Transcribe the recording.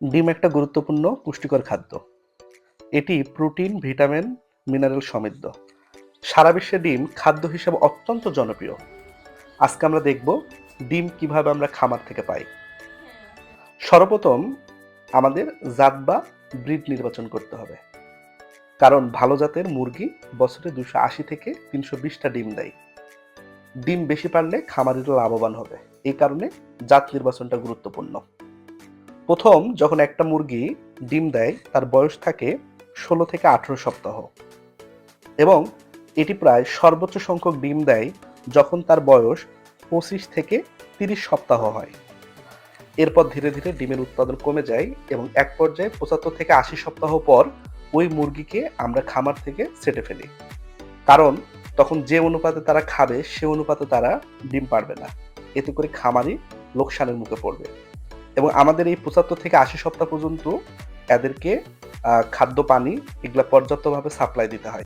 ডিম একটা গুরুত্বপূর্ণ পুষ্টিকর খাদ্য। এটি প্রোটিন, ভিটামিন, মিনারেল সমৃদ্ধ। সারা বিশ্বে ডিম খাদ্য হিসেবে অত্যন্ত জনপ্রিয়। আজকে আমরা দেখব ডিম কিভাবে আমরা খামার থেকে পাই। সর্বপ্রথম আমাদের জাত বা ব্রিড নির্বাচন করতে হবে। কারণ ভালো জাতের মুরগি বছরে 280 থেকে 320টা ডিম দেয়। ডিম বেশি পারলে খামারিরা লাভবান হবে। এই কারণে জাত নির্বাচনটা গুরুত্বপূর্ণ। প্রথম যখন একটা মুরগি ডিম দেয় তার বয়স থাকে 16 থেকে 18 সপ্তাহ এবং এটি প্রায় সর্বোচ্চ সংখ্যক ডিম দেয় যখন তার বয়স 25 থেকে 30 সপ্তাহ হয়। এরপর ধীরে ধীরে ডিমের উৎপাদন কমে যায় এবং এক পর্যায়ে 75 থেকে 80 সপ্তাহ পর ওই মুরগিকে আমরা খামার থেকে ছেটে ফেলি। কারণ তখন যে অনুপাতে তারা খাবে সে অনুপাতে তারা ডিম পারবে না। এতে করে খামারি লোকসানের মুখে পড়বে। এবং আমাদের এই 75 থেকে 80 সপ্তাহ পর্যন্ত এদেরকে খাদ্য পানি এগুলা পর্যাপ্তভাবে সাপ্লাই দিতে হয়।